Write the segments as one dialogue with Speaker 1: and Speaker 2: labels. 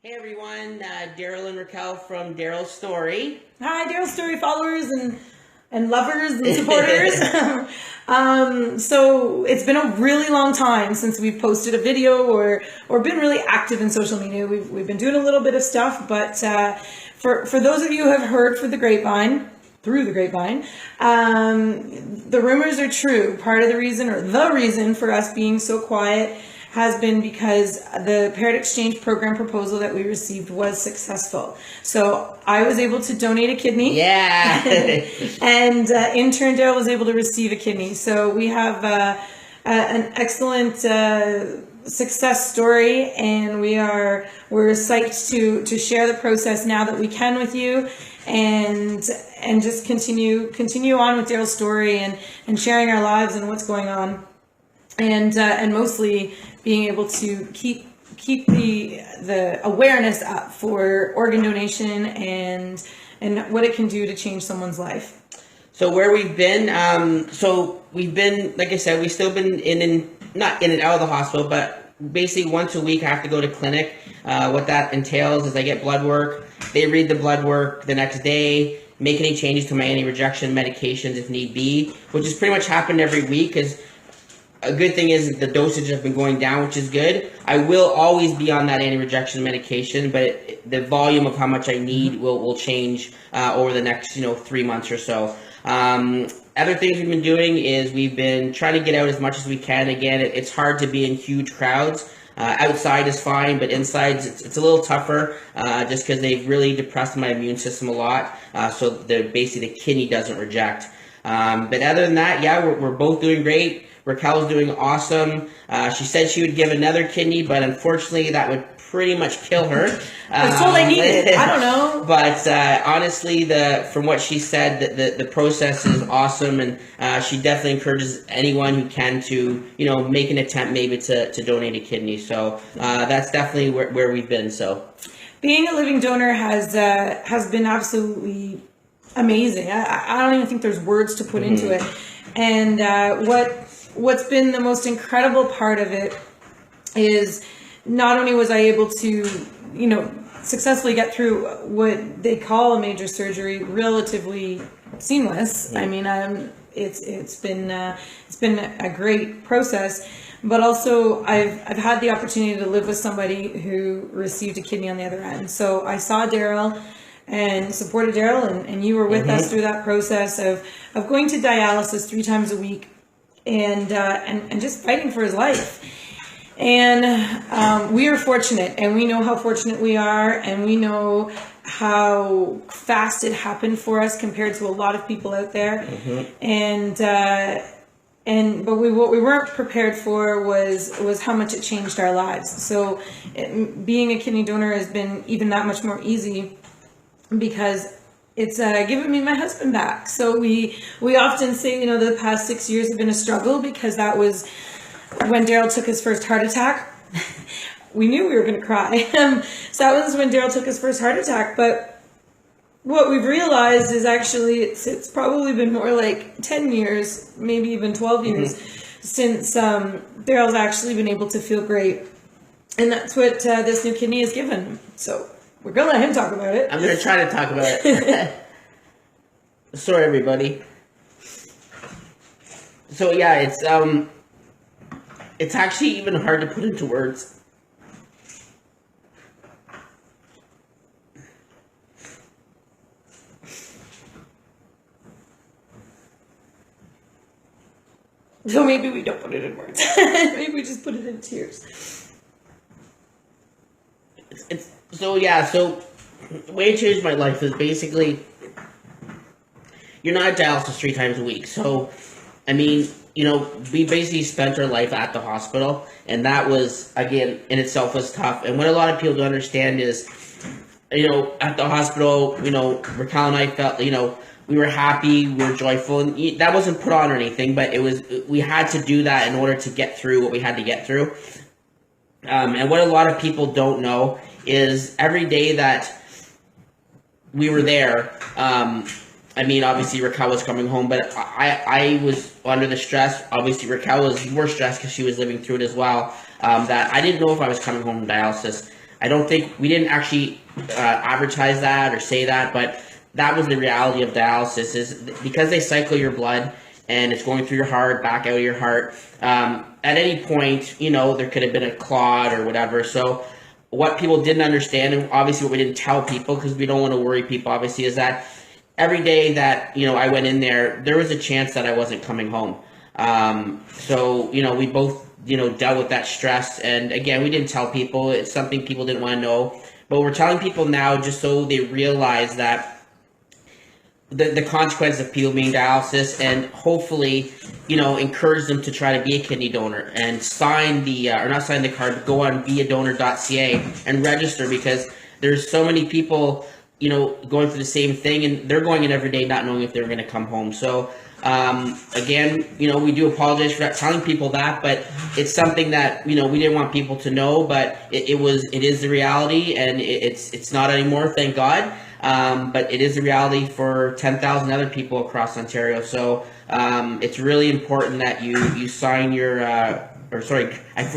Speaker 1: Hey everyone, Darryl and Raquel from Darryl's Story.
Speaker 2: Hi, Darryl's Story followers and lovers and supporters. So it's been a really long time since we've posted a video or been really active in social media. We've been doing a little bit of stuff, but for those of you who have heard through the grapevine, the rumors are true. Part of the reason for us being so quiet has been because the parent exchange program proposal that we received was successful. So I was able to donate a kidney.
Speaker 1: Yeah.
Speaker 2: And in turn, Darryl was able to receive a kidney. So we have an excellent success story, and we're psyched to share the process now that we can with you, and just continue on with Darryl's story and sharing our lives and what's going on, and mostly being able to keep the awareness up for organ donation and what it can do to change someone's life.
Speaker 1: So where we've been, like I said, we've still been not in and out of the hospital, but basically once a week I have to go to clinic. What that entails is I get blood work. They read the blood work the next day, make any changes to my anti-rejection medications if need be, which has pretty much happened every week, because a good thing is the dosage has been going down, which is good. I will always be on that anti-rejection medication, but the volume of how much I need will change over the next 3 months or so. Other things we've been doing is we've been trying to get out as much as we can. Again, it's hard to be in huge crowds. Outside is fine, but inside it's a little tougher just because they've really depressed my immune system a lot. So basically the kidney doesn't reject. But other than that, yeah, we're both doing great. Raquel's doing awesome. She said she would give another kidney, but unfortunately that would pretty much kill her.
Speaker 2: I was told I need it. I don't know.
Speaker 1: But honestly, from what she said, the process is awesome, and she definitely encourages anyone who can to make an attempt maybe to donate a kidney. So that's definitely where we've been. So
Speaker 2: being a living donor has been absolutely amazing. I don't even think there's words to put into it. And what's been the most incredible part of it is not only was I able to, successfly get through what they call a major surgery relatively seamless. I mean, it's been a great process, but also I've had the opportunity to live with somebody who received a kidney on the other end. So I saw Darryl and supported Darryl, and you were with us through that process of going to dialysis 3 times a week and just fighting for his life. And we are fortunate, and we know how fortunate we are, and we know how fast it happened for us compared to a lot of people out there. But what we weren't prepared for was how much it changed our lives. So being a kidney donor has been even that much more easy, because it's given me my husband back. So we often say, the past 6 years have been a struggle, because that was when Darryl took his first heart attack. We knew we were going to cry. So that was when Darryl took his first heart attack. But what we've realized is actually it's probably been more like 10 years, maybe even 12 years since Darryl's actually been able to feel great. And that's what this new kidney has given. So we're going to let him talk about it.
Speaker 1: I'm going to try to talk about it. Sorry, everybody. So yeah, it's actually even hard to put into words.
Speaker 2: So maybe we don't put it in words. Maybe we just put it in tears.
Speaker 1: So the way it changed my life is basically, you're not at dialysis 3 times a week. So, I mean, we basically spent our life at the hospital, and that was, again, in itself was tough. And what a lot of people don't understand is, at the hospital, Raquel and I felt, we were happy, we were joyful, and that wasn't put on or anything, but we had to do that in order to get through what we had to get through. And what a lot of people don't know is every day that we were there, I mean, obviously Raquel was coming home, but I was under the stress. Obviously Raquel was more stressed because she was living through it as well. That I didn't know if I was coming home from dialysis. I don't think we didn't actually advertise that or say that, but that was the reality of dialysis, is because they cycle your blood and it's going through your heart, back out of your heart. At any point, there could have been a clot or whatever. So what people didn't understand, and obviously what we didn't tell people because we don't want to worry people, obviously, is that every day that, I went in there was a chance that I wasn't coming home. So, we both, dealt with that stress. And again, we didn't tell people. It's something people didn't want to know. But we're telling people now just so they realize that the consequence of people being dialysis, and hopefully, encourage them to try to be a kidney donor and sign the, or not sign the card, but go on beadonor.ca and register, because there's so many people, going through the same thing, and they're going in every day not knowing if they're going to come home. So, again, we do apologize for telling people that, but it's something that, we didn't want people to know, but it is the reality, and it's not anymore, thank God. But it is a reality for 10,000 other people across Ontario. So it's really important that you sign your, I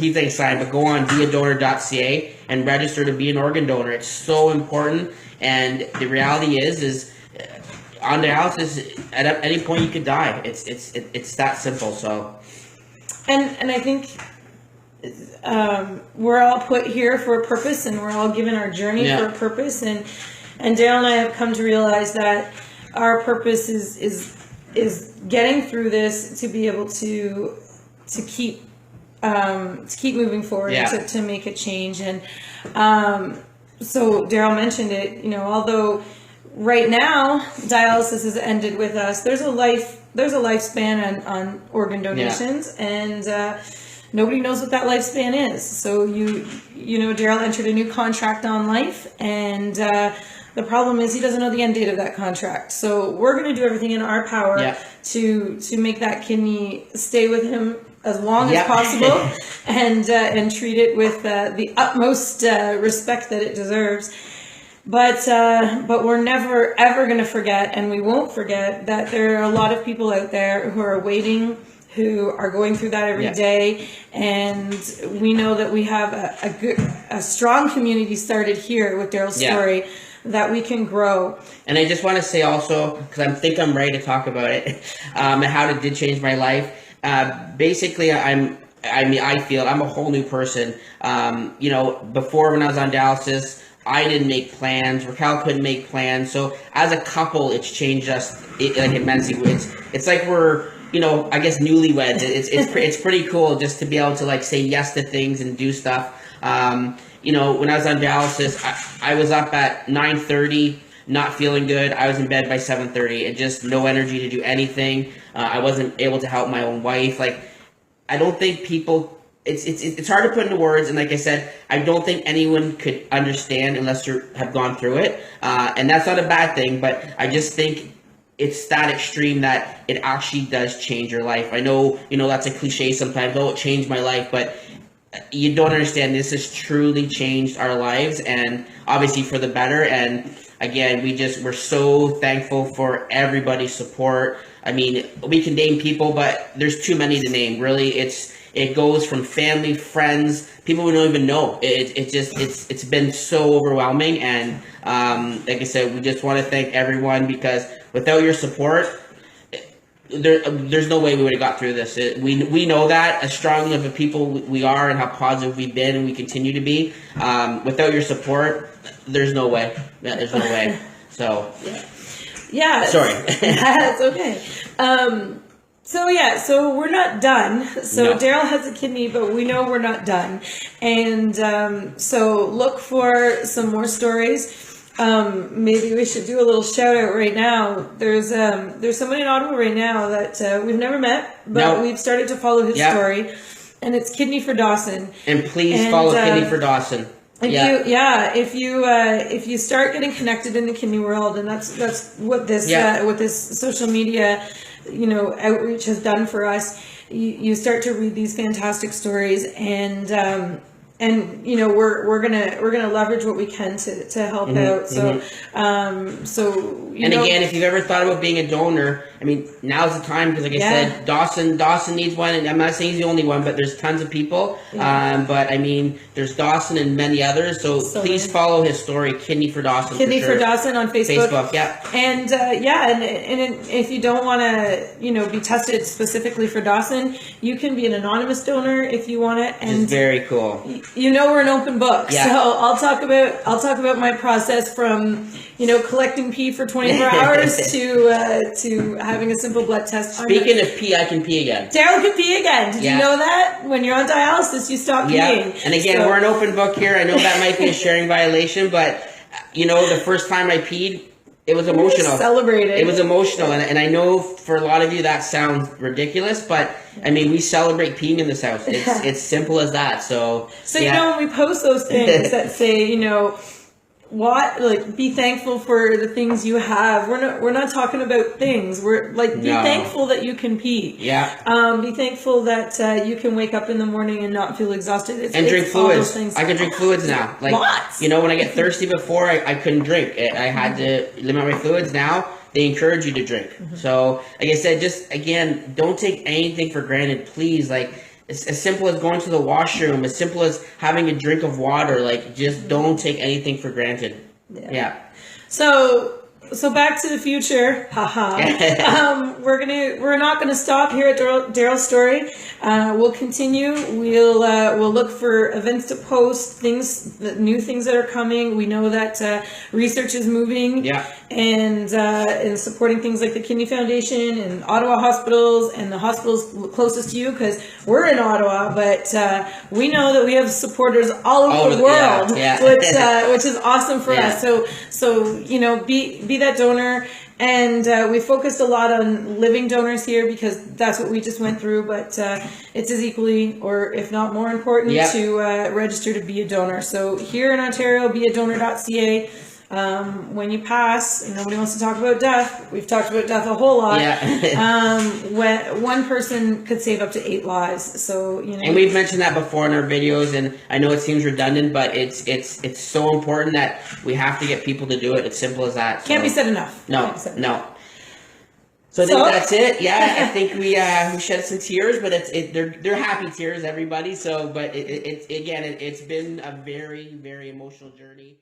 Speaker 1: keep saying sign, but go on beadonor.ca and register to be an organ donor. It's so important. And the reality is on dialysis, at any point you could die. It's that simple. So,
Speaker 2: and I think we're all put here for a purpose, and we're all given our journey for a purpose. And Darryl and I have come to realize that our purpose is getting through this to be able to keep moving forward, to make a change. And so Darryl mentioned it, although right now dialysis has ended with us, there's a lifespan on organ donations, and nobody knows what that lifespan is. So Darryl entered a new contract on life, and the problem is he doesn't know the end date of that contract. So we're going to do everything in our power to make that kidney stay with him as long as possible, and treat it with the utmost respect that it deserves. But we're never ever going to forget, and we won't forget, that there are a lot of people out there who are waiting, who are going through that every day, and we know that we have a strong community started here with Darryl's story that we can grow.
Speaker 1: And I just want to say also, because I think I'm ready to talk about it, and how it did change my life. Basically, I feel I'm a whole new person. Before, when I was on dialysis, I didn't make plans. Raquel couldn't make plans. So as a couple, it's changed us immensely. It's like we're, I guess newlyweds. It's pretty cool just to be able to say yes to things and do stuff. When I was on dialysis, I was up at 9:30, not feeling good. I was in bed by 7:30 and just no energy to do anything. I wasn't able to help my own wife. I don't think people, it's hard to put into words. And like I said, I don't think anyone could understand unless you have gone through it. And that's not a bad thing, but I just think it's that extreme that it actually does change your life. I know, that's a cliche sometimes. Oh, it changed my life, but you don't understand. This has truly changed our lives, and obviously for the better. And again, we're so thankful for everybody's support. I mean, we can name people, but there's too many to name. Really, it goes from family, friends, people we don't even know. It's been so overwhelming, and like I said, we just want to thank everyone, because without your support, there's no way we would have got through this. We know that, as strong of a people we are and how positive we've been and we continue to be. Without your support, there's no way. There's no way. So,
Speaker 2: yeah.
Speaker 1: Sorry.
Speaker 2: That's okay. So we're not done. So
Speaker 1: No.
Speaker 2: Darryl has a kidney, but we know we're not done. And so look for some more stories. Maybe we should do a little shout out right now. There's someone in Ottawa right now that we've never met, but we've started to follow his story, and it's Kidney for Dawson.
Speaker 1: And please follow Kidney for Dawson.
Speaker 2: If you start getting connected in the kidney world, and that's what this social media, outreach has done for us. You start to read these fantastic stories, and and you know we're gonna leverage what we can to help out. So so you
Speaker 1: and
Speaker 2: know,
Speaker 1: again, if you've ever thought about being a donor, I mean, now's the time, because like I said, Dawson needs one, and I'm not saying he's the only one, but there's tons of people. But I mean, there's Dawson and many others. So please follow his story, Kidney for Dawson.
Speaker 2: Kidney for Dawson on Facebook.
Speaker 1: And
Speaker 2: and if you don't want to, you know, be tested specifically for Dawson, you can be an anonymous donor if you want it. And
Speaker 1: it's very cool.
Speaker 2: You know, we're an open book. So I'll talk about my process from, you know, collecting pee for 24 hours to having a simple blood test.
Speaker 1: Speaking of pee, I can pee again.
Speaker 2: Darryl can pee again. Did you know that? When you're on dialysis, you stop peeing.
Speaker 1: And again, we're an open book here. I know that might be a sharing violation, but you know, the first time I peed, it was emotional.
Speaker 2: Celebrated.
Speaker 1: It was emotional, and I know for a lot of you that sounds ridiculous, but I mean, we celebrate peeing in this house. It's simple as that. So
Speaker 2: you know, when we post those things that say, you know, what, like, be thankful for the things you have. We're not talking about things. We're like, be thankful that you can pee. Be thankful that you can wake up in the morning and not feel exhausted.
Speaker 1: And drink fluids. I can drink fluids now. Like, you know, when I get thirsty before, I couldn't drink. I had to limit my fluids. Now they encourage you to drink. So, like I said, just again, don't take anything for granted, please. Like, it's as simple as going to the washroom, as simple as having a drink of water. Like, just don't take anything for granted.
Speaker 2: So back to the future, we're not gonna stop here at Darryl's story. We'll continue. We'll look for events to post, new things that are coming. We know that research is moving, and supporting things like the Kidney Foundation and Ottawa hospitals and the hospitals closest to you, because we're in Ottawa, but we know that we have supporters all over the world, which is awesome for us. So you know, be that donor. And we focused a lot on living donors here because that's what we just went through, but it's as equally, or if not more important, to register to be a donor. So here in Ontario, beadonor.ca. When you pass, and nobody wants to talk about death. We've talked about death a whole lot. When one person could save up to 8 lives. So, you know.
Speaker 1: And we've mentioned that before in our videos, and I know it seems redundant, but it's so important that we have to get people to do it. It's simple as that.
Speaker 2: Can't be said enough.
Speaker 1: No. So I think that's it. I think we shed some tears, but they're happy tears, everybody. So, but it's been a very, very emotional journey.